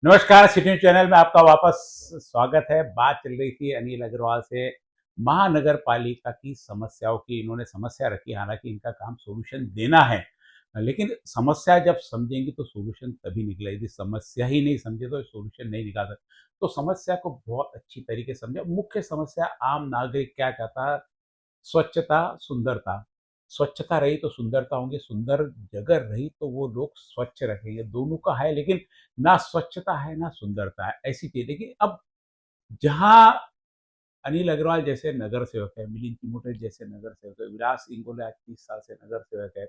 नमस्कार, city news channel में आपका वापस स्वागत है। बात चल रही थी अनिल अग्रवाल से महानगर पालिका की समस्याओं की। इन्होंने समस्या रखी, हालांकि इनका काम सॉल्यूशन देना है, लेकिन समस्या जब समझेंगे तो सॉल्यूशन तभी निकलेगी। यदि समस्या ही नहीं समझे तो सॉल्यूशन नहीं निकाल सकते। तो समस्या को बहुत अच्छी तरीके से समझे। मुख्य समस्या आम नागरिक क्या चाहता है? स्वच्छता, सुंदरता। स्वच्छता रही तो सुंदरता होंगी, सुंदर जगह रही तो वो लोग स्वच्छ रखेंगे। दोनों का है, लेकिन ना स्वच्छता है ना सुंदरता है, ऐसी चीज। लेकिन अब जहाँ अनिल अग्रवाल जैसे नगर सेवक है, मिलिंद चिमोटे जैसे नगर सेवक है, विलास इंगोले आज 30 साल से नगर सेवक है,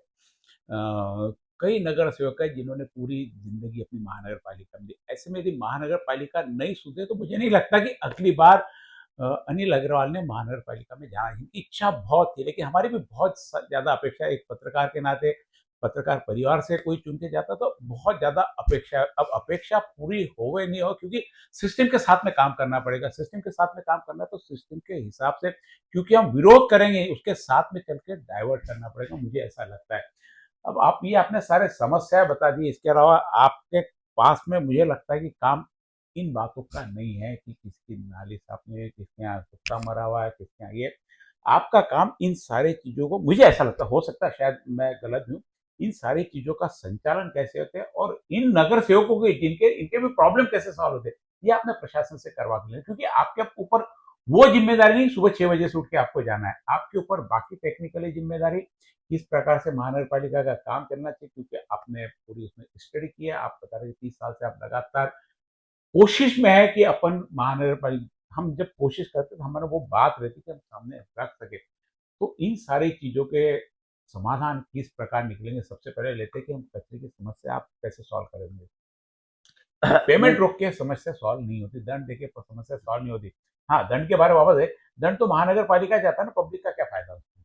कई नगर सेवक है जिन्होंने पूरी जिंदगी अपनी महानगर पालिका में दी। ऐसे में यदि महानगर पालिका नहीं सुधरे तो मुझे नहीं लगता कि अगली बार अनिल अग्रवाल ने महानगर पालिका में जाना। इनकी इच्छा बहुत थी, लेकिन हमारी भी बहुत ज्यादा अपेक्षा है। एक पत्रकार के नाते, पत्रकार परिवार से कोई चुन के जाता तो बहुत ज्यादा अपेक्षा है। अब अपेक्षा पूरी होवे नहीं हो, क्योंकि सिस्टम के साथ में काम करना पड़ेगा। सिस्टम के साथ में काम करना तो सिस्टम के हिसाब से, क्योंकि हम विरोध करेंगे उसके साथ में चल के डाइवर्ट करना पड़ेगा, मुझे ऐसा लगता है। अब आप ये आपने सारे समस्याएं बता दी, इसके अलावा आपके पास में मुझे लगता है कि काम इन बातों का नहीं है कि किसकी नाली साफ नहीं है, किसके यहाँ कुत्ता मरा हुआ है, किसके यहाँ ये। आपका काम इन सारी चीजों को, मुझे ऐसा लगता है, हो सकता है शायद मैं गलत हूँ, इन सारी चीजों का संचालन कैसे होते हैं और इन नगर सेवकों के जिनके इनके भी प्रॉब्लम कैसे सॉल्व होते हैं, ये आपने प्रशासन से करवा के लेना। क्योंकि आपके ऊपर वो जिम्मेदारी नहीं सुबह 6 बजे से उठ के आपको जाना है, आपके ऊपर बाकी टेक्निकली जिम्मेदारी किस प्रकार से महानगर पालिका का काम करना चाहिए, क्योंकि आपने पूरी उसमें स्टडी किया। आप बता रहे 30 साल से आप लगातार कोशिश में है कि अपन महानगर पालिका, हम जब कोशिश करते तो हमारा वो बात रहती कि हम सामने रख सके। तो इन सारी चीजों के समाधान किस प्रकार निकलेंगे, सबसे पहले लेते हैं कि हम कचरे की समस्या आप कैसे सॉल्व करेंगे। पेमेंट नहीं। रोक के समस्या सॉल्व नहीं होती, दंड देके समस्या सॉल्व नहीं होती। हाँ, दंड के बारे में वापस है, दंड तो महानगर पालिका जाता है ना, पब्लिक का क्या फायदा उसमें।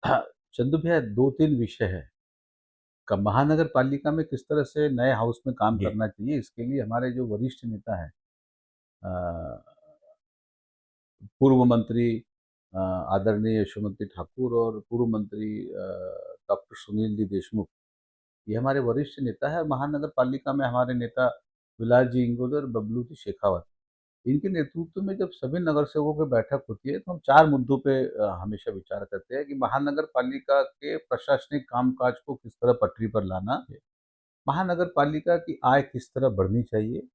हाँ, चंदू भैया 2-3 विषय है। महानगर पालिका में किस तरह से नए हाउस में काम जी। करना चाहिए, इसके लिए हमारे जो वरिष्ठ नेता हैं, अ, पूर्व मंत्री आदरणीय यशोमती ठाकुर और पूर्व मंत्री डॉक्टर सुनील जी देशमुख, ये हमारे वरिष्ठ नेता है। महानगर पालिका में हमारे नेता विलास जी इंगोले और बबलू जी शेखावत, इनके नेतृत्व में जब सभी नगर सेवकों की बैठक होती है तो हम 4 मुद्दों पे हमेशा विचार करते हैं कि महानगर पालिका के प्रशासनिक कामकाज को किस तरह पटरी पर लाना, महानगर पालिका की आय किस तरह बढ़नी चाहिए,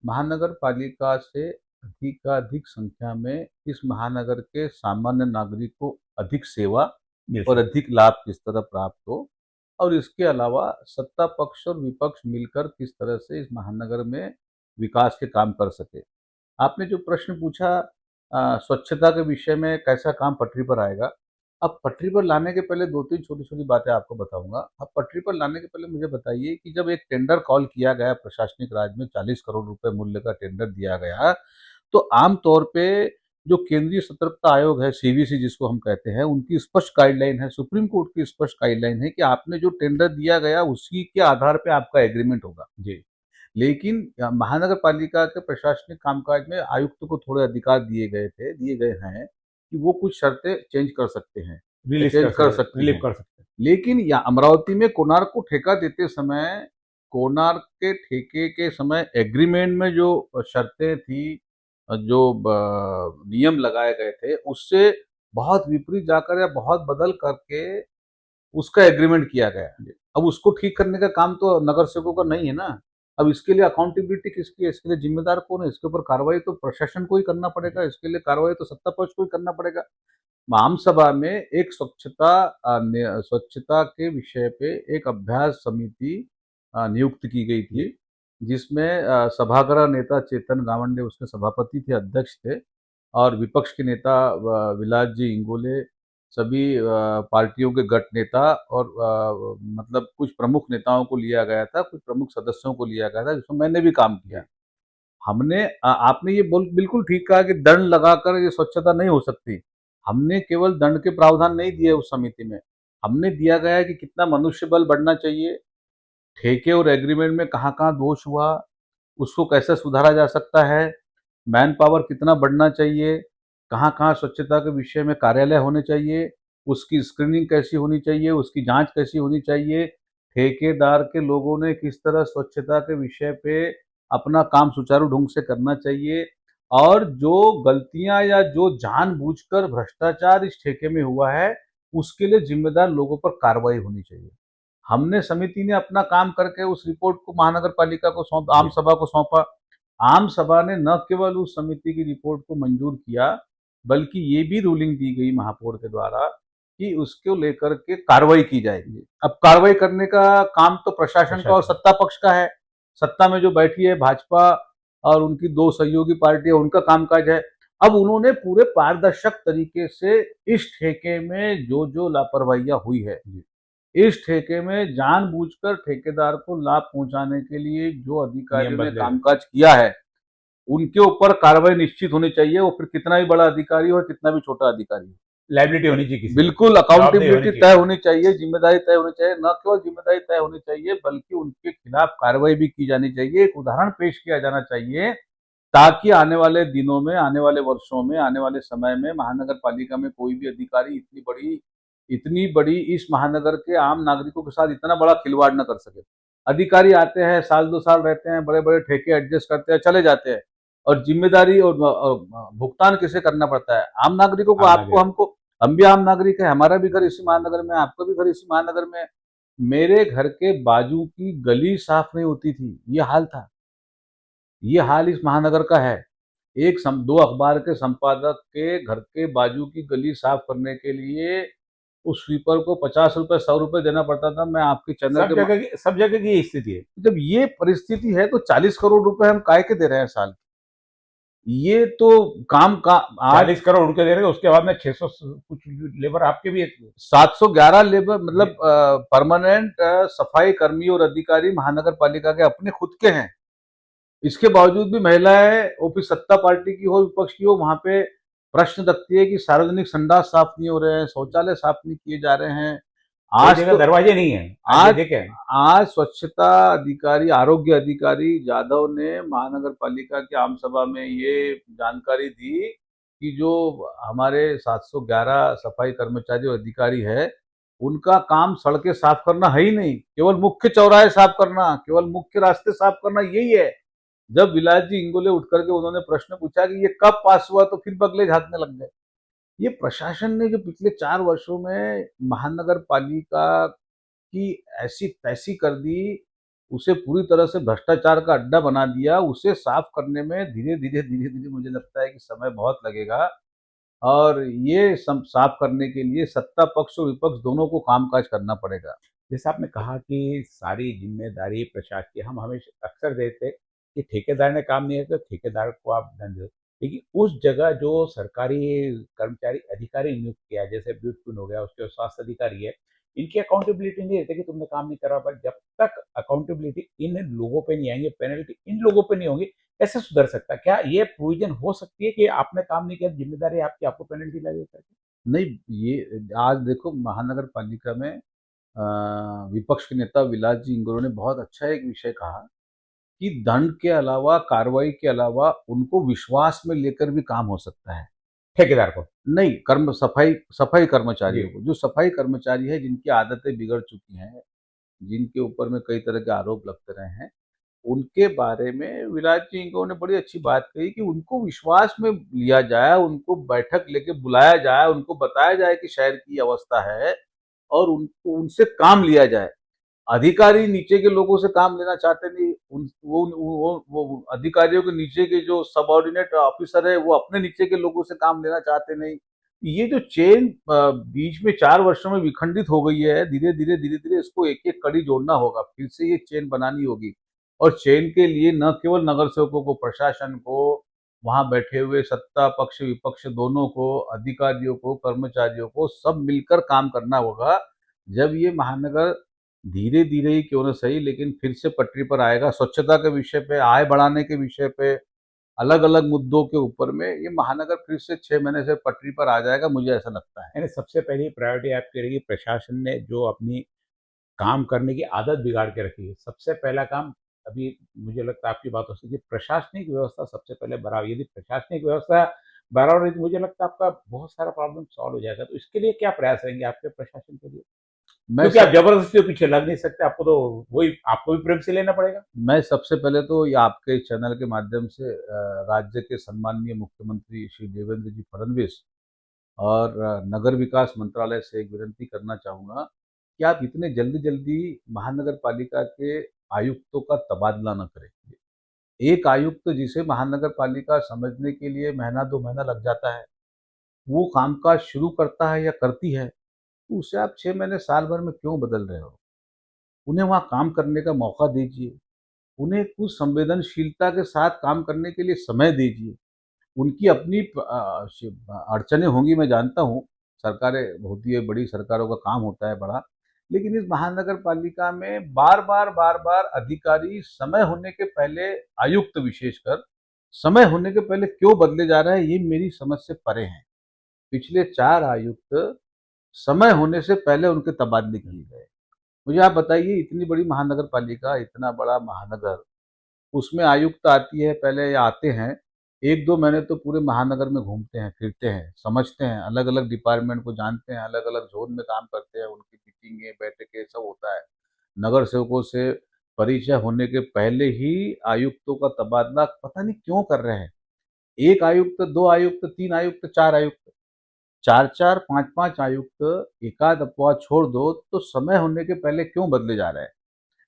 महानगर पालिका से अधिकाधिक संख्या में इस महानगर के सामान्य नागरिक को अधिक सेवा मिल और सके। अधिक लाभ किस तरह प्राप्त हो, और इसके अलावा सत्ता पक्ष और विपक्ष मिलकर किस तरह से इस महानगर में विकास के काम कर सके। आपने जो प्रश्न पूछा स्वच्छता के विषय में कैसा काम पटरी पर आएगा? अब पटरी पर लाने के पहले 2-3 छोटी-छोटी बातें आपको बताऊँगा। अब पटरी पर लाने के पहले मुझे बताइए कि जब एक टेंडर कॉल किया गया प्रशासनिक राज में, 40 करोड़ रुपए मूल्य का टेंडर दिया गया, तो आम तौर पे जो केंद्रीय सतर्कता आयोग है, सीवीसी जिसको हम कहते हैं, उनकी स्पष्ट गाइडलाइन है, सुप्रीम कोर्ट की स्पष्ट गाइडलाइन है कि आपने जो टेंडर दिया गया उसी के आधार पे आपका एग्रीमेंट होगा। जी। लेकिन महानगर पालिका के प्रशासनिक कामकाज में आयुक्त को थोड़े अधिकार दिए गए हैं कि वो कुछ शर्तें चेंज कर सकते हैं या रिलीज कर चेंज कर सके, सकती रिलीव हैं। कर सकते लेकिन या अमरावती में कोणार्क को ठेका देते समय, कोणार्क के ठेके के समय एग्रीमेंट में जो शर्तें थी, जो नियम लगाए गए थे, उससे बहुत विपरीत जाकर या बहुत बदल करके उसका एग्रीमेंट किया गया। हैं। अब उसको ठीक करने का काम तो नगर सेवकों का नहीं है ना। अब इसके लिए अकाउंटेबिलिटी किसकी है? इसके लिए जिम्मेदार कौन है? इसके ऊपर कार्रवाई तो प्रशासन को ही करना पड़ेगा, इसके लिए कार्रवाई तो सत्ता पक्ष को ही करना पड़ेगा। आम सभा में एक स्वच्छता के विषय पे एक अभ्यास समिति नियुक्त की गई जी। थी, जिसमें सभागृह नेता चेतन गावंडे उसके सभापति थे, अध्यक्ष थे, और विपक्ष के नेता विलास जी इंगोले, सभी पार्टियों के गठ नेता और मतलब कुछ प्रमुख नेताओं को लिया गया था, कुछ प्रमुख सदस्यों को लिया गया था, जिसमें मैंने भी काम किया। जी। हमने आपने ये बिल्कुल ठीक कहा कि दंड लगाकर ये स्वच्छता नहीं हो सकती। हमने केवल दंड के प्रावधान नहीं दिए उस समिति में, हमने दिया गया है कि कितना मनुष्य बल बढ़ना चाहिए, ठेके और एग्रीमेंट में कहाँ-कहाँ दोष हुआ, उसको कैसे सुधारा जा सकता है, मैन पावर कितना बढ़ना चाहिए, कहाँ-कहाँ स्वच्छता के विषय में कार्यालय होने चाहिए, उसकी स्क्रीनिंग कैसी होनी चाहिए, उसकी जाँच कैसी होनी चाहिए, ठेकेदार के लोगों ने किस तरह स्वच्छता के विषय पे अपना काम सुचारू ढंग से करना चाहिए और जो गलतियां या जो जानबूझकर भ्रष्टाचार इस ठेके में हुआ है, उसके लिए जिम्मेदार लोगों पर कार्रवाई होनी चाहिए। हमने समिति ने अपना काम करके उस रिपोर्ट को महानगर पालिका को आम जी। सभा को सौंपा। आम सभा ने न केवल उस समिति की रिपोर्ट को मंजूर किया, बल्कि ये भी रूलिंग दी गई महापौर के द्वारा कि उसको लेकर के कार्रवाई की जाएगी। अब कार्रवाई करने का काम तो प्रशासन का और प्रशासन। सत्ता पक्ष का है। सत्ता में जो बैठी है भाजपा और उनकी दो सहयोगी पार्टियां, उनका कामकाज है। अब उन्होंने पूरे पारदर्शक तरीके से इस ठेके में जो जो लापरवाहियां हुई है, जी। इस ठेके में जानबूझकर ठेकेदार को लाभ पहुंचाने के लिए जो नियम अधिकारियों ने बदले गए। कामकाज किया है, उनके ऊपर कार्रवाई निश्चित होनी चाहिए। वो फिर कितना भी बड़ा अधिकारी हो, कितना भी छोटा अधिकारी हो, लाइबिलिटी होनी चाहिए किसी की। बिल्कुल जवाबदेही होनी अकाउंटेबिलिटी चाहिए। तय होनी चाहिए, जिम्मेदारी तय होनी चाहिए। न केवल जिम्मेदारी तय होनी चाहिए, बल्कि उनके खिलाफ कार्रवाई भी की जानी चाहिए। एक उदाहरण पेश किया जाना चाहिए, ताकि आने वाले दिनों में, आने वाले वर्षों में, आने वाले समय में महानगर पालिका में कोई भी अधिकारी इतनी बड़ी इस महानगर के आम नागरिकों के साथ इतना बड़ा खिलवाड़ न कर सके। अधिकारी आते हैं, साल 2 साल रहते हैं, बड़े बड़े ठेके एडजस्ट करते हैं, चले जाते हैं, और जिम्मेदारी और भुगतान किसे करना पड़ता है? आम नागरिकों को, आम आपको, नागरिक। हमको। हम भी आम नागरिक है, हमारा भी घर इसी महानगर में है, आपका भी घर इसी महानगर में है। मेरे घर के बाजू की गली साफ नहीं होती थी, ये हाल था। ये हाल इस महानगर का है। दो अखबार के संपादक के घर के बाजू की गली साफ करने के लिए उस स्वीपर को 50 रुपए 100 रुपए देना पड़ता था। मैं आपके चैनल के सब जगह की यही स्थिति है। जब ये परिस्थिति है तो 40 करोड़ रुपए हम काय के दे रहे हैं साल? ये तो काम का आज 40 करोड़ उनके दे रहे थे, उसके बाद में 600 कुछ लेबर आपके भी है। 711 लेबर, मतलब जी। परमानेंट सफाई कर्मी और अधिकारी महानगर पालिका के अपने खुद के हैं। इसके बावजूद भी महिलाएं, वो फिर सत्ता पार्टी की हो, विपक्ष की हो, वहां पे प्रश्न रखती है कि सार्वजनिक संडास साफ नहीं हो रहे हैं, शौचालय साफ नहीं किए जा रहे हैं। कई आज जगह तो दरवाजे नहीं है, आज ये आज देखें। आज स्वच्छता अधिकारी, आरोग्य अधिकारी जाधव ने महानगर पालिका की आम सभा में ये जानकारी दी कि जो हमारे 711 सफाई कर्मचारी और अधिकारी है, उनका काम सड़कें साफ करना है ही नहीं, केवल मुख्य चौराहे साफ करना, केवल मुख्य रास्ते साफ करना, यही है। जब विलास जी इंगोले उठ करके उन्होंने प्रश्न पूछा कि ये कब पास हुआ, तो फिर बगले झाँकने लग गए। ये प्रशासन ने जो पिछले 4 वर्षों में महानगर पालिका की ऐसी तैसी कर दी, उसे पूरी तरह से भ्रष्टाचार का अड्डा बना दिया। उसे साफ करने में धीरे-धीरे मुझे लगता है कि समय बहुत लगेगा, और ये सब साफ करने के लिए सत्ता पक्ष और विपक्ष दोनों को कामकाज करना पड़ेगा। जैसे आपने कहा कि सारी जिम्मेदारी प्रशासन की, हम हमेशा अक्सर देते कि ठेकेदार ने काम नहीं किया तो ठेकेदार को आप दंड दो, लेकिन उस जगह जो सरकारी कर्मचारी अधिकारी नियुक्त किया, जैसे ब्यूटफिन हो गया, उसके स्वास्थ्य अधिकारी है, इनकी अकाउंटेबिलिटी नहीं रहती कि तुमने काम नहीं करा। पर जब तक अकाउंटेबिलिटी इन लोगों पे नहीं आएंगे, पेनल्टी इन लोगों पे नहीं होगी, कैसे सुधर सकता है? क्या ये प्रोविजन हो सकती है कि आपने काम नहीं किया, जिम्मेदारी आपकी, आपको पेनल्टी लगे करके? नहीं, ये आज देखो महानगर पालिका में विपक्ष के नेता विलास जी इंगोले ने बहुत अच्छा एक विषय कहा कि दंड के अलावा, कार्रवाई के अलावा, उनको विश्वास में लेकर भी काम हो सकता है। ठेकेदार को। नहीं, सफाई सफाई कर्मचारियों जी। को, जो सफाई कर्मचारी है, जिनकी आदतें बिगड़ चुकी हैं, जिनके ऊपर में कई तरह के आरोप लगते रहे हैं, उनके बारे में विलास जी इंगोले ने बड़ी अच्छी बात कही कि उनको विश्वास में लिया जाए, उनको बैठक लेके बुलाया जाए, उनको बताया जाए कि शहर की अवस्था है, और उनको उनसे काम लिया जाए। अधिकारी नीचे के लोगों से काम लेना चाहते नहीं। वो अधिकारियों के नीचे के जो सबऑर्डिनेट ऑफिसर है, वो अपने नीचे के लोगों से काम लेना चाहते नहीं। ये जो चेन बीच में 4 वर्षों में विखंडित हो गई है, धीरे धीरे इसको एक एक कड़ी जोड़ना होगा, फिर से ये चेन बनानी होगी। और चेन के लिए न केवल नगर सेवकों को, प्रशासन को, वहां बैठे हुए सत्ता पक्ष विपक्ष दोनों को, अधिकारियों को, कर्मचारियों को, सब मिलकर काम करना होगा। जब ये महानगर धीरे धीरे ही क्यों ना सही, लेकिन फिर से पटरी पर आएगा, स्वच्छता के विषय पे, आय बढ़ाने के विषय पे, अलग अलग मुद्दों के ऊपर में ये महानगर फिर से 6 महीने से पटरी पर आ जाएगा, मुझे ऐसा लगता है। यानी सबसे पहली प्रायोरिटी आपकी रहेगी, प्रशासन ने जो अपनी काम करने की आदत बिगाड़ के रखी है, सबसे पहला काम अभी मुझे लगता है आपकी बातों से कि प्रशासनिक व्यवस्था सबसे पहले बराबर, यदि प्रशासनिक व्यवस्था बराबर रही तो मुझे लगता है आपका बहुत सारा प्रॉब्लम सॉल्व हो जाएगा। तो इसके लिए क्या प्रयास रहेंगे आपके प्रशासन के लिए? मैं क्योंकि आप सब जबरदस्ती तो पीछे लग नहीं सकते, आपको तो वही, आपको भी प्रेम से लेना पड़ेगा। मैं सबसे पहले तो ये आपके चैनल के माध्यम से राज्य के सम्माननीय मुख्यमंत्री श्री देवेंद्र जी फडणवीस और नगर विकास मंत्रालय से एक विनती करना चाहूँगा कि आप इतने जल्दी-जल्दी महानगर पालिका के आयुक्तों का तबादला ना करें। एक आयुक्त जिसे महानगर पालिका समझने के लिए महीना 2 महीना लग जाता है, वो कामकाज शुरू करता है या करती है, तो उसे आप 6 महीने, साल भर में क्यों बदल रहे हो? उन्हें वहाँ काम करने का मौका दीजिए। उन्हें कुछ संवेदनशीलता के साथ काम करने के लिए समय दीजिए। उनकी अपनी अड़चनें होंगी, मैं जानता हूँ, सरकारें होती है, बड़ी सरकारों का काम होता है बड़ा। लेकिन इस महानगर पालिका में बार-बार अधिकारी समय होने के पहले, आयुक्त विशेषकर, समय होने के पहले क्यों बदले जा रहे हैं, ये मेरी समझ से परे हैं। पिछले 4 आयुक्त समय होने से पहले उनके तबादले किए गए। मुझे आप बताइए, इतनी बड़ी महानगर पालिका, इतना बड़ा महानगर, उसमें आयुक्त आती है पहले या आते हैं, 1-2 महीने तो पूरे महानगर में घूमते हैं, फिरते हैं, समझते हैं, अलग-अलग डिपार्टमेंट को जानते हैं, अलग-अलग ज़ोन में काम करते हैं, उनकी मीटिंगें, बैठकें सब होता है। नगर सेवकों से परिचय होने के पहले ही आयुक्तों का तबादला पता नहीं क्यों कर रहे हैं। 1 आयुक्त, 2 आयुक्त, 3 आयुक्त, 4 आयुक्त, 4-4, 5-5 आयुक्त, एकाध अपवाद छोड़ दो, तो समय होने के पहले क्यों बदले जा रहे हैं?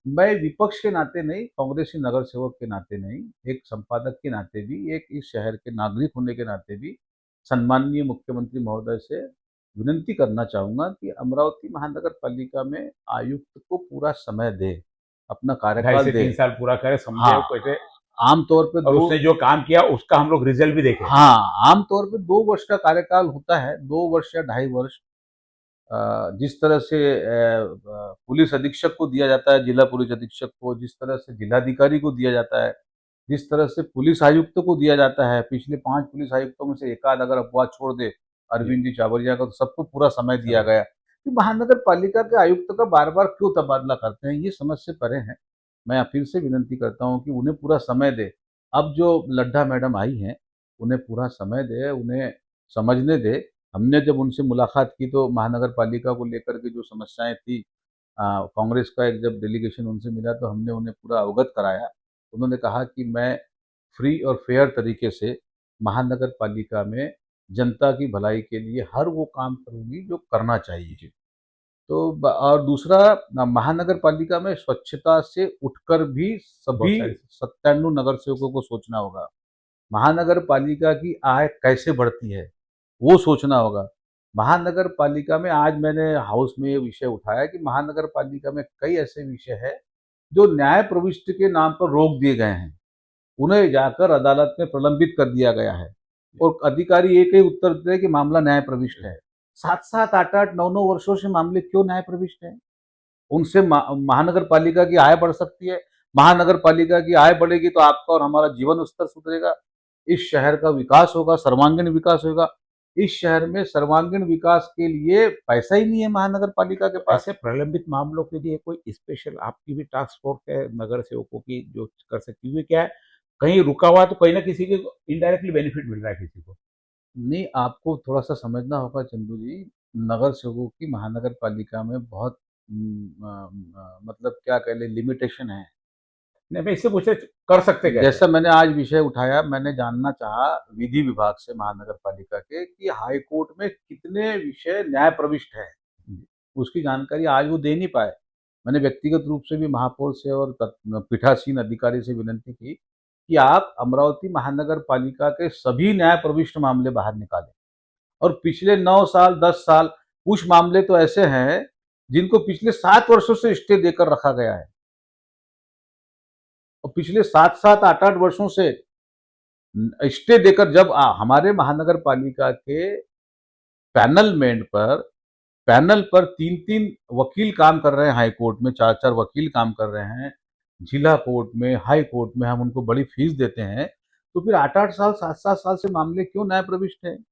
मैं विपक्ष के नाते नहीं, कांग्रेसी नगर सेवक के नाते नहीं, एक संपादक के नाते भी, एक इस शहर के नागरिक होने के नाते भी सम्माननीय मुख्यमंत्री महोदय से विनती करना चाहूँगा कि अमरावती महानगर पालिका में आयुक्त को पूरा समय दें, अपना ढाई कार्यकाल से तीन दें। साल पूरा करे, समझे हाँ, कैसे, आम तौर पे और 2 उसने जो काम किया उसका हम लोग रिजल्ट भी देखें। हाँ, आम तौर पे 2 वर्ष का कार्यकाल होता है, 2 वर्ष या ढाई वर्ष। जिस तरह से पुलिस अधीक्षक को दिया जाता है, जिला पुलिस अधीक्षक को, जिस तरह से जिलाधिकारी को दिया जाता है, जिस तरह से पुलिस आयुक्त को दिया जाता है, पिछले 5 पुलिस आयुक्तों में से एकाध अगर अपवाद छोड़ दे, जी, अरविंद जी चावरिया का, तो सबको पूरा समय दिया समय। गया। कि महानगर पालिका के आयुक्त का बार-बार क्यों तबादला करते हैं, ये समझ से परे हैं। मैं फिर से विनती करता हूँ कि उन्हें पूरा समय दें। अब जो लड्ढा मैडम आई हैं, उन्हें पूरा समय दें, उन्हें समझने दें। हमने जब उनसे मुलाकात की तो महानगर पालिका को लेकर के जो समस्याएँ थी, कांग्रेस का एक जब डेलीगेशन उनसे मिला तो हमने उन्हें पूरा अवगत कराया। उन्होंने कहा कि मैं फ्री और फेयर तरीके से महानगर पालिका में जनता की भलाई के लिए हर वो काम करूँगी जो करना चाहिए। तो और दूसरा, महानगर पालिका में स्वच्छता से उठकर भी बहुत सभी सारी। 97 नगर सेवकों को सोचना होगा। महानगर पालिका की आय कैसे बढ़ती है, वो सोचना होगा। महानगर पालिका में, आज मैंने हाउस में ये विषय उठाया कि महानगर पालिका में कई ऐसे विषय हैं जो न्याय प्रविष्टि के नाम पर रोक दिए गए हैं। उन्हें जाकर अदालत में प्रलंबित कर दिया गया है और अधिकारी एक ही उत्तर देते हैं कि मामला न्याय प्रविष्ट है। 7-7, 8-8, 9-9 वर्षों से मामले क्यों न्याय प्रविष्ट हैं? उनसे महानगर पालिका की आय बढ़ सकती है। महानगर पालिका की आय बढ़ेगी तो आपका और हमारा जीवन स्तर सुधरेगा। इस शहर का विकास होगा, सर्वांगीण विकास होगा। इस शहर में सर्वांगीण विकास के लिए पैसा ही नहीं है महानगर पालिका के तो पास। ऐसे प्रलंबित मामलों के लिए कोई स्पेशल आपकी भी टास्क फोर्स है नगर सेवकों की जो कर सकती हुई, क्या है, कहीं रुका हुआ तो कहीं ना किसी के इनडायरेक्टली बेनिफिट मिल रहा है किसी को। नहीं, आपको थोड़ा-सा समझना होगा चंदू जी, नगर सेवकों की महानगर पालिका में बहुत मतलब क्या कह लें, लिमिटेशन है। नहीं, मैं इससे पूछे कर सकते कैसे। जैसा मैंने आज विषय उठाया, मैंने जानना चाहा विधि विभाग से महानगर पालिका के कि हाई कोर्ट में कितने विषय न्याय प्रविष्ट हैं। उसकी जानकारी आज वो दे नहीं पाए। मैंने व्यक्तिगत रूप से भी महापौर से और पीठासीन अधिकारी से विनती की कि आप अमरावती महानगर पालिका के सभी न्याय प्रविष्ट मामले बाहर निकालें। और पिछले 9 साल, 10 साल, कुछ मामले तो ऐसे हैं जिनको पिछले 7 वर्षों से स्टे देकर रखा गया है और पिछले 7-7, 8-8 वर्षों से स्टे देकर, जब हमारे महानगर पालिका के पैनल पर 3-3 वकील काम कर रहे हैं, हाई कोर्ट में 4-4 वकील काम कर रहे हैं, जिला कोर्ट में, हाई कोर्ट में हम उनको बड़ी फीस देते हैं, तो फिर 8-8 साल, 7-7 साल से मामले क्यों न्याय प्रविष्ट हैं?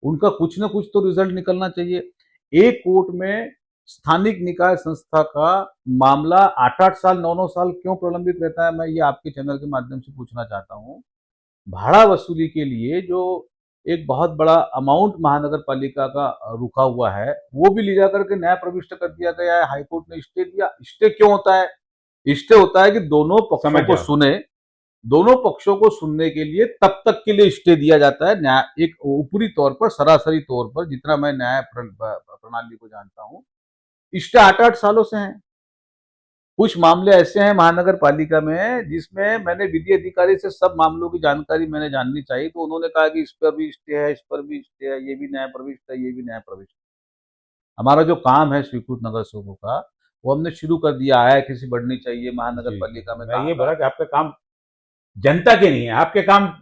उनका कुछ न कुछ तो रिजल्ट निकलना चाहिए। एक कोर्ट में स्थानिक निकाय संस्था का मामला 8-8 साल, 9-9 साल क्यों प्रलंबित रहता है? मैं ये आपके चैनल के माध्यम से पूछना चाहता हूँ। भाड़ा वसूली के लिए जो एक बहुत बड़ा अमाउंट महानगर पालिका का रुका हुआ है, वो भी ले जा करके न्याय प्रविष्ट कर दिया गया है। हाईकोर्ट ने स्टे दिया। स्टे क्यों होता है? स्टे होता है कि दोनों पक्षों समझ को जाओ। सुने, दोनों पक्षों को सुनने के लिए तब तक के लिए स्टे दिया जाता है। न्याय एक ऊपरी तौर पर, सरासरी तौर पर, जितना मैं न्याय प्रणाली को जानता हूँ, स्टे 8-8 सालों से हैं। कुछ मामले ऐसे हैं महानगर पालिका में जिसमें मैंने विधि अधिकारी से सब मामलों की जानकारी मैंने जाननी चाहिए, तो उन्होंने कहा कि इस पर भी स्टे है, इस पर भी स्टे है, ये भी न्याय प्रविष्ट है, ये भी न्याय प्रविष्ट है। हमारा जो काम है स्वीकृत नगर सेवकों का, वो हमने शुरू कर दिया है। किसी बढ़नी चाहिए महानगर जी, पालिका में मैं काम ये का। बोला कि आपका काम जनता के नहीं है, आपके काम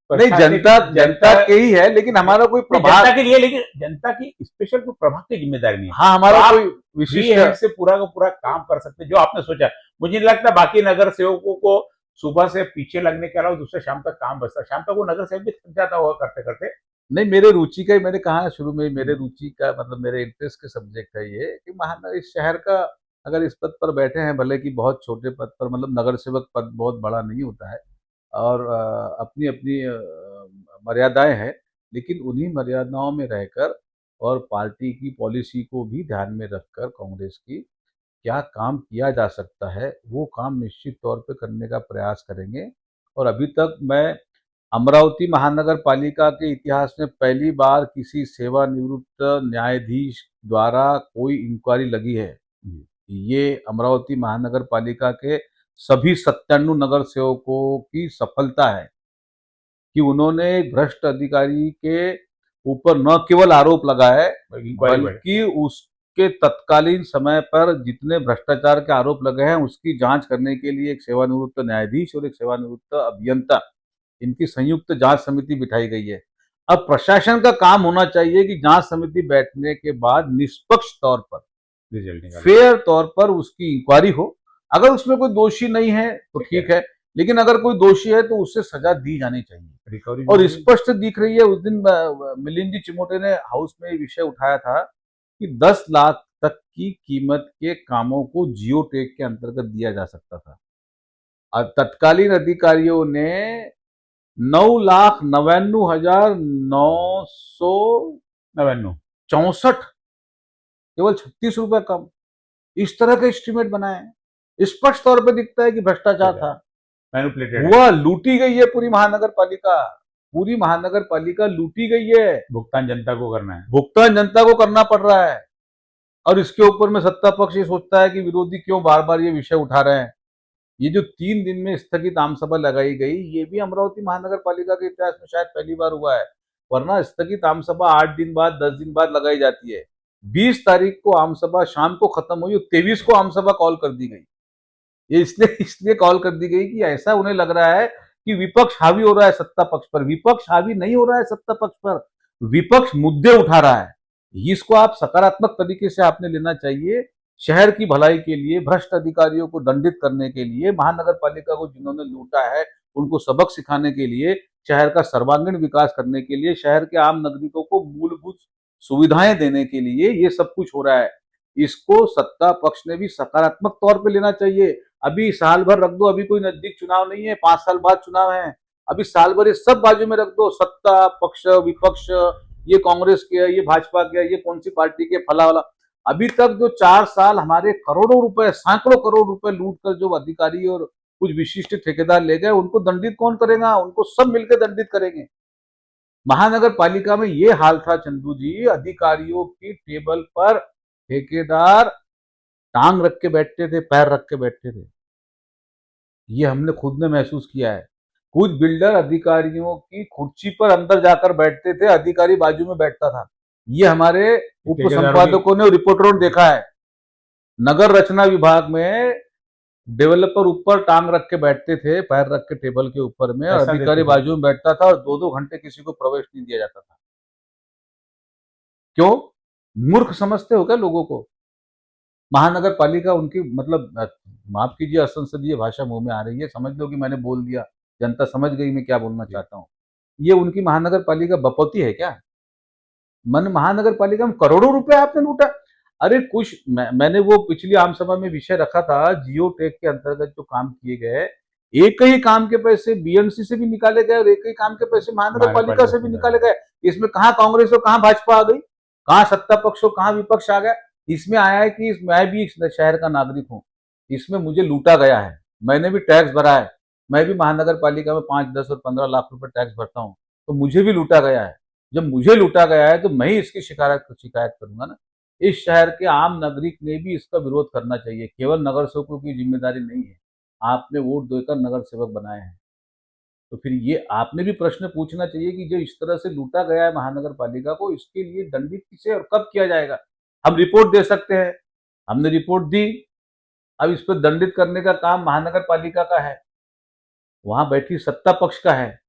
नहीं, प्रशासनिक जनता के ही है, लेकिन हमारा कोई नहीं, प्रभाव, जनता के लिए, लेकिन जनता की स्पेशल कोई प्रभाव की जिम्मेदारी नहीं है। हाँ, तो हमारा आप कोई फ्री विशिष्ट, हैंड से पूरा का पूरा काम कर सकते हैं जो आपने सोचा। मुझे नहीं लगता बाकी नगर सेवकों को सुबह से पीछे लगने के अलावा दूसरे शाम तक काम बचता। शाम तक वो नगर सेवक भी थक जाता होगा करते करते। नहीं, मेरे रुचि का ही, मैंने कहा है शुरू में, मेरे रुचि का मतलब मेरे इंटरेस्ट के सब्जेक्ट है ये, कि महानगर, इस शहर का, अगर इस पद पर बैठे हैं, भले कि बहुत छोटे पद पर, मतलब नगर सेवक पद बहुत बड़ा नहीं होता है, और अपनी अपनी मर्यादाएं हैं, लेकिन उन्हीं मर्यादाओं में रहकर और पार्टी की पॉलिसी को भी ध्यान में रखकर कांग्रेस की क्या काम किया जा सकता है, वो काम निश्चित तौर पे करने का प्रयास करेंगे। और अभी तक मैं, अमरावती महानगर पालिका के इतिहास में पहली बार किसी सेवानिवृत्त न्यायाधीश द्वारा कोई इंक्वायरी लगी है। ये अमरावती महानगर पालिका के सभी 97 नगर सेवकों की सफलता है कि उन्होंने भ्रष्ट अधिकारी के ऊपर न केवल आरोप लगाए, इंक्वायरी बढ़े। बल्कि उसके तत्कालीन समय पर जितने भ्रष्टाचार के आरोप लगे हैं उसकी जांच करने के लिए एक सेवानिवृत्त न्यायाधीश और एक सेवानिवृत्त अभियंता, इनकी संयुक्त जांच समिति बिठाई गई है। अब प्रशासन का काम होना चाहिए कि जांच समिति बैठने के बाद निष्पक्ष तौर पर, रिजल्ट निकाले। फेयर तौर पर उसकी इंक्वायरी हो। अगर उसमें कोई दोषी नहीं है तो ठीक है, लेकिन अगर कोई दोषी है तो उसे सजा दी जानी चाहिए। रिकवरी और स्पष्ट दिख रही है। उस दिन मिलिंद जी चिमोटे ने हाउस में ये विषय उठाया था कि 10 लाख तक की कीमत के कामों को जियो टैग के अंतर्गत दिया जा सकता था, और तत्कालीन अधिकारियों ने 9,99,964, 99 केवल 36 रुपए कम, इस तरह का एस्टिमेट बनाए हैं। स्पष्ट तौर पे दिखता है कि भ्रष्टाचार था, मैनिपुलेटेड हुआ, लूटी गई है पूरी महानगर पालिका, पूरी महानगर पालिका लूटी गई है। भुगतान जनता को करना है। भुगतान जनता को करना पड़ रहा है, और इसके ऊपर में सत्ता पक्ष ये सोचता है कि विरोधी क्यों बार बार ये विषय उठा रहे हैं। ये जो 3 दिन में स्थगित आम सभा लगाई गई, ये भी अमरावती महानगर पालिका के इतिहास में शायद पहली बार हुआ है। वरना स्थगित आम सभा 8 दिन बाद, 10 दिन बाद लगाई जाती है। 20 तारीख को आम सभा शाम को खत्म हुई, 23 को आम सभा कॉल कर दी गई। ये इसलिए इसलिए कॉल कर दी गई कि ऐसा उन्हें लग रहा है कि विपक्ष हावी हो रहा है सत्ता पक्ष पर। विपक्ष हावी नहीं हो रहा है सत्ता पक्ष पर, विपक्ष मुद्दे उठा रहा है। इसको आप सकारात्मक तरीके से आपने लेना चाहिए। शहर की भलाई के लिए, भ्रष्ट अधिकारियों को दंडित करने के लिए, महानगर पालिका को जिन्होंने लूटा है उनको सबक सिखाने के लिए, शहर का सर्वांगीण विकास करने के लिए, शहर के आम नागरिकों को मूलभूत सुविधाएं देने के लिए ये सब कुछ हो रहा है। इसको सत्ता पक्ष ने भी सकारात्मक तौर पे लेना चाहिए। अभी साल भर रख दो, अभी कोई नजदीक चुनाव नहीं है, 5 साल बाद चुनाव है। अभी साल भर ये सब बाजू में रख दो, सत्ता पक्ष, विपक्ष, ये कांग्रेस के है, ये भाजपा के है, ये कौन सी पार्टी के, फला वाला। अभी तक जो 4 साल हमारे करोड़ों रुपए, सैकड़ों करोड़ रुपए लूट कर जो अधिकारी और कुछ विशिष्ट ठेकेदार ले गए, उनको दंडित कौन करेगा? उनको सब मिलकर दंडित करेंगे। महानगर पालिका में ये हाल था चंदू जी, अधिकारियों की टेबल पर ठेकेदार टांग रख के बैठते थे, पैर रख के बैठते थे। ये हमने खुद ने महसूस किया है। कुछ बिल्डर अधिकारियों की कुर्सी पर अंदर जाकर बैठते थे, अधिकारी बाजू में बैठता था। ये हमारे उप संपादकों ने और रिपोर्टरों ने देखा है। नगर रचना विभाग में डेवलपर ऊपर टांग रख के बैठते थे, पैर रख के टेबल के ऊपर में, और अधिकारी बाजू में बैठता था, और 2-2 घंटे किसी को प्रवेश नहीं दिया जाता था। क्यों? मूर्ख समझते हो क्या लोगों को? महानगर पालिका उनकी, मतलब माफ कीजिए असंसदीय भाषा मुंह में आ रही है, समझ लो कि मैंने बोल दिया, जनता समझ गई मैं क्या बोलना चाहता हूँ। ये उनकी महानगर पालिका बपौती है क्या? मन महानगर पालिका में करोड़ों रुपए आपने लूटा। अरे कुछ मैंने वो पिछली आम सभा में विषय रखा था, जियो टैग के अंतर्गत जो काम किए गए, एक ही काम के पैसे बीएमसी से भी निकाले गए और एक ही काम के पैसे महानगर पालिका से भी निकाले गए। इसमें कहाँ कांग्रेस और कहाँ भाजपा आ गई, कहाँ सत्ता पक्ष और कहाँ विपक्ष आ गया। इसमें आया है कि मैं भी इस शहर का नागरिक हूँ, इसमें मुझे लूटा गया है, मैंने भी टैक्स भरा है, मैं भी महानगर पालिका में 5, 10 और 15 लाख रुपए टैक्स भरता हूँ, तो मुझे भी लूटा गया है। जब मुझे लूटा गया है तो मैं ही इसकी शिकायत करूंगा ना। इस शहर के आम नागरिक ने भी इसका विरोध करना चाहिए, केवल नगर सेवकों की जिम्मेदारी नहीं है। आपने वोट देकर नगर सेवक बनाए हैं, तो फिर ये आपने भी प्रश्न पूछना चाहिए कि जो इस तरह से लूटा गया है महानगर पालिका को, इसके लिए दंडित किसे और कब किया जाएगा। हम रिपोर्ट दे सकते हैं, हमने रिपोर्ट दी, अब इस पर दंडित करने का काम महानगर पालिका का है, वहां बैठी सत्ता पक्ष का है।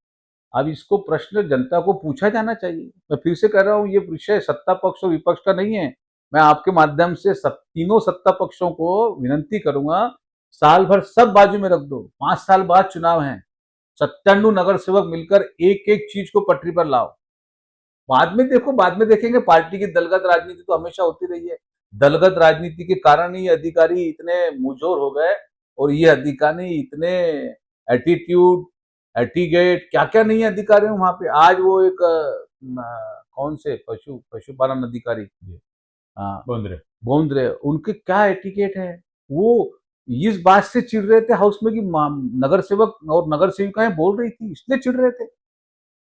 अब इसको प्रश्न जनता को पूछा जाना चाहिए। मैं फिर से कह रहा हूं, ये विषय सत्ता पक्ष और विपक्ष का नहीं है। मैं आपके माध्यम से तीनों सत्ता पक्षों को विनती करूंगा, साल भर सब बाजू में रख दो, 5 साल बाद चुनाव है, 97 नगर सेवक मिलकर एक एक चीज को पटरी पर लाओ। बाद में देखो, बाद में देखेंगे। पार्टी की दलगत राजनीति तो हमेशा होती रही है। दलगत राजनीति के कारण ही अधिकारी इतने मुंहजोर हो गए, और ये अधिकारी इतने एटीट्यूड, एटीगेट, क्या क्या नहीं है अधिकारी वहां पे। आज वो एक कौन से पशुपालन अधिकारी, हाँ, बोंद्रे। बोंद्रे, उनके क्या एटिकेट है। वो इस बात से चिढ़ रहे थे हाउस में कि नगर सेवक और नगर सेविकाएं बोल रही थी, इसलिए चिढ़ रहे थे।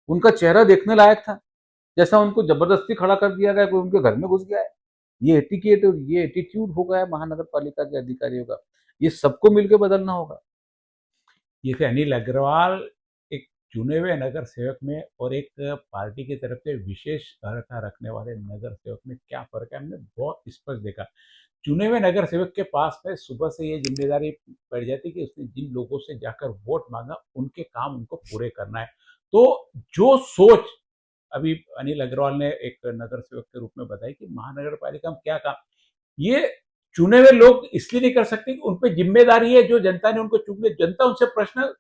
उनका चेहरा देखने लायक था, जैसा उनको जबरदस्ती खड़ा कर दिया गया, कोई उनके घर में घुस गया है। ये एटिकेट और ये एटीट्यूड हो गया है महानगर पालिका के अधिकारियों का, ये सबको मिलकर बदलना होगा। ये थे अनिल अग्रवाल, एक चुने हुए नगर सेवक में और एक पार्टी की तरफ से विशेष अर्हता रखने वाले नगर सेवक में क्या फर्क है, हमने बहुत स्पष्ट देखा। चुने हुए नगर सेवक के पास में सुबह से ये जिम्मेदारी पड़ जाती कि उसने जिन लोगों से जाकर वोट मांगा उनके काम उनको पूरे करना है। तो जो सोच अभी अनिल अग्रवाल ने एक नगर सेवक के रूप में बताई कि महानगर पालिका में क्या काम, ये चुने हुए लोग इसलिए नहीं कर सकते कि उन पर जिम्मेदारी है, जो जनता ने उनको चुन लिया।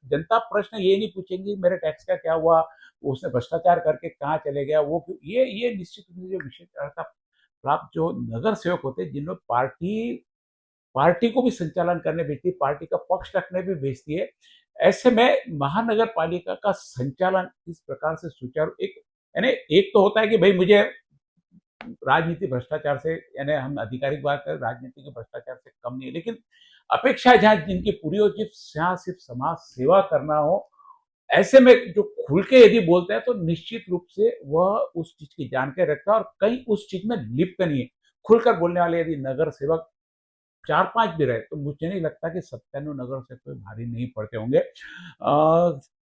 जनता प्रश्न ये नहीं पूछेंगी मेरे टैक्स का क्या हुआ, उसने भ्रष्टाचार करके कहाँ चले गया, वो ये निश्चित रूप से जो विशेष अर्हता प्राप्त जो नगर सेवक होते हैं, जिनमें पार्टी को भी संचालन करने भेजती है, पार्टी का पक्ष रखने भी भेजती है, ऐसे में महानगर पालिका का संचालन इस प्रकार से सुचारू, एक यानी एक तो होता है कि भाई मुझे राजनीति भ्रष्टाचार से, यानी हम आधिकारिक बात करें, राजनीति के भ्रष्टाचार से कम नहीं है, लेकिन अपेक्षा जहां जिनकी पूरी हो, जहां सिर्फ समाज सेवा करना हो, ऐसे में जो खुल के यदि बोलते हैं तो निश्चित रूप से वह उस चीज की जानकारी रखता है और कहीं उस चीज में लिप्त नहीं है। खुलकर बोलने वाले यदि नगर सेवक 4-5 भी रहे तो मुझे नहीं लगता कि 97 नगर से कोई भारी नहीं पड़ते होंगे।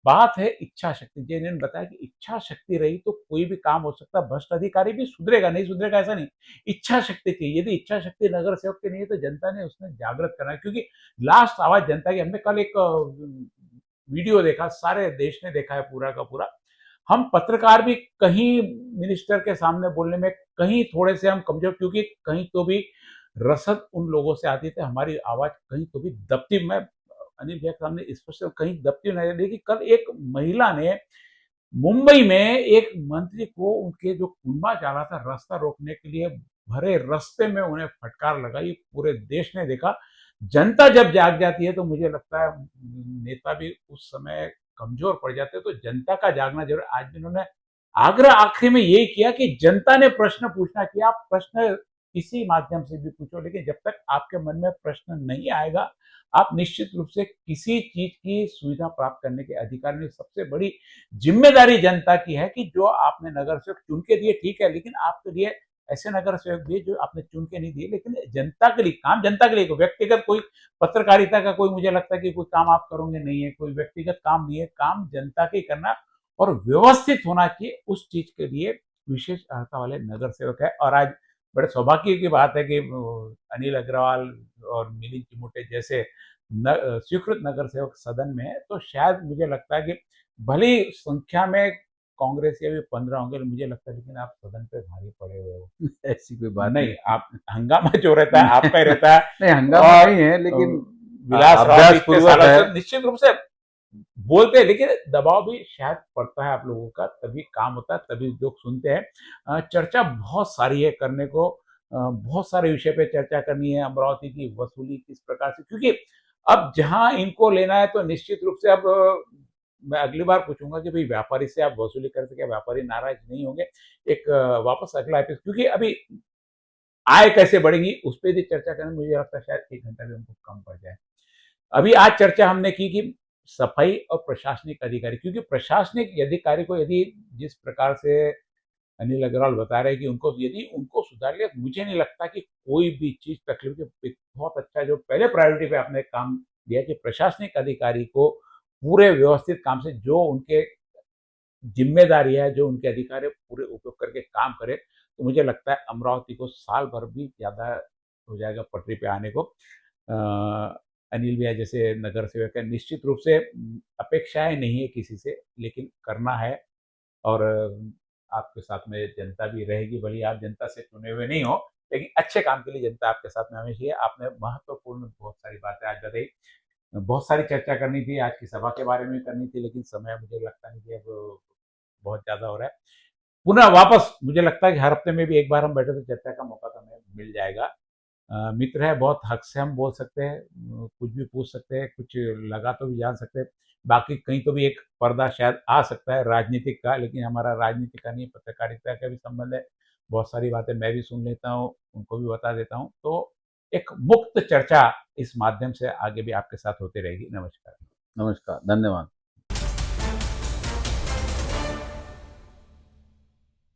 बात है इच्छा शक्ति, जिन्होंने बताया कि इच्छा शक्ति रही तो कोई भी काम हो सकता है, भ्रष्ट अधिकारी भी सुधरेगा, नहीं सुधरेगा ऐसा नहीं, इच्छा शक्ति चाहिए। यदि इच्छा शक्ति नगर सेवक की नहीं है तो जनता ने उसमें जागृत करना है, क्योंकि लास्ट आवाज जनता की। हमने कल एक वीडियो देखा, सारे देश ने देखा है पूरा का पूरा। हम पत्रकार भी कहीं मिनिस्टर के सामने बोलने में कहीं थोड़े से हम कमजोर, क्योंकि कहीं तो भी रसद उन लोगों से आती थी, हमारी आवाज कहीं तो भी दबती। मैं अनिल भैया के सामने स्पष्ट कहीं दबती नहीं देखी। कल एक महिला ने मुंबई में एक मंत्री को उनके जो कुंभा चाला था रास्ता रोकने के लिए भरे रास्ते में उन्हें फटकार लगाई, पूरे देश ने देखा। जनता जब जाग जाती है तो मुझे लगता है नेता भी उस समय कमजोर पड़ जाते हैं, तो जनता का जागना जरूर। आज भी उन्होंने आग्रह आखिरी में यही किया कि जनता ने प्रश्न पूछना किया, आप प्रश्न किसी माध्यम से भी पूछो, लेकिन जब तक आपके मन में प्रश्न नहीं आएगा आप निश्चित रूप से किसी चीज की सुविधा प्राप्त करने के अधिकार में। सबसे बड़ी जिम्मेदारी जनता की है कि जो आपने नगर सेवक चुन के दिए ठीक है, लेकिन आपके लिए ऐसे नगर सेवक दिए जो आपने चुन के नहीं दिए, लेकिन जनता के लिए काम, जनता के लिए। व्यक्तिगत कोई पत्रकारिता का कोई मुझे लगता है कि कोई काम आप करोगे नहीं है, कोई व्यक्तिगत काम नहीं है, काम जनता के करना और व्यवस्थित होना चाहिए, उस चीज के लिए विशेष अर्हता वाले नगर सेवक है। और आज बड़े सौभाग्य की बात है कि अनिल अग्रवाल और मिलिंद चिमुटे जैसे स्वीकृत नगर सेवक सदन में है, तो शायद मुझे लगता है कि भली संख्या में कांग्रेस के भी 15 होंगे, मुझे लगता है, लेकिन आप सदन पे भारी पड़े हुए हो। ऐसी कोई बात नहीं, आप हंगामा जो रहता है आपका ही रहता है। नहीं, हंगामा नहीं है, लेकिन विलास राव अभ्यास इतने पूर्वक सालों है। से निश्चित रूप से बोलते हैं, लेकिन दबाव भी शायद पड़ता है आप लोगों का, तभी काम होता है, तभी लोग सुनते हैं। चर्चा बहुत सारी है करने को, बहुत सारे विषय पे चर्चा करनी है। अमरावती की वसूली किस प्रकार से, क्योंकि अब जहां इनको लेना है तो निश्चित रूप से अब मैं अगली बार पूछूंगा कि भाई व्यापारी से आप वसूली करते, क्या व्यापारी नाराज नहीं होंगे? एक वापस अगला एपिसोड, क्योंकि अभी आय कैसे बढ़ेगी उस पर भी चर्चा करने में मुझे लगता है शायद 1 घंटा भी हमको कम पड़ जाए। अभी आज चर्चा हमने की कि सफाई और प्रशासनिक अधिकारी, क्योंकि प्रशासनिक अधिकारी को यदि जिस प्रकार से अनिल अग्रवाल बता रहे हैं कि उनको यदि उनको सुधार लिया, मुझे नहीं लगता कि कोई भी चीज तकलीफ के। बहुत अच्छा जो पहले प्रायोरिटी पे आपने काम दिया कि प्रशासनिक अधिकारी को पूरे व्यवस्थित काम से जो उनके जिम्मेदारी है, जो उनके अधिकार है, पूरे उपयोग करके काम करे, तो मुझे लगता है अमरावती को साल भर भी ज़्यादा हो जाएगा पटरी पे आने को। अनिल भैया जैसे नगर सेवक है, निश्चित रूप से अपेक्षाएं नहीं है किसी से, लेकिन करना है। और आपके साथ में जनता भी रहेगी, भले आप जनता से चुने हुए नहीं हो, लेकिन अच्छे काम के लिए जनता आपके साथ में हमेशा है। आपने महत्वपूर्ण बहुत सारी बातें आज बताई। बहुत सारी चर्चा करनी थी, आज की सभा के बारे में करनी थी, लेकिन समय मुझे लगता नहीं कि अब बहुत ज़्यादा हो रहा है। पुनः वापस मुझे लगता है कि हर हफ्ते में भी एक बार हम बैठे तो चर्चा का मौका तो हमें मिल जाएगा। मित्र है, बहुत हक से हम बोल सकते हैं, कुछ भी पूछ सकते हैं, कुछ लगा तो भी जान सकते हैं। बाकी कहीं तो भी एक पर्दा शायद आ सकता है राजनीतिक का, लेकिन हमारा राजनीति का नहीं, पत्रकारिता का भी संबंध है। बहुत सारी बातें मैं भी सुन लेता हूँ, उनको भी बता देता हूँ, तो एक मुक्त चर्चा इस माध्यम से आगे भी आपके साथ होती रहेगी। नमस्कार। नमस्कार, धन्यवाद।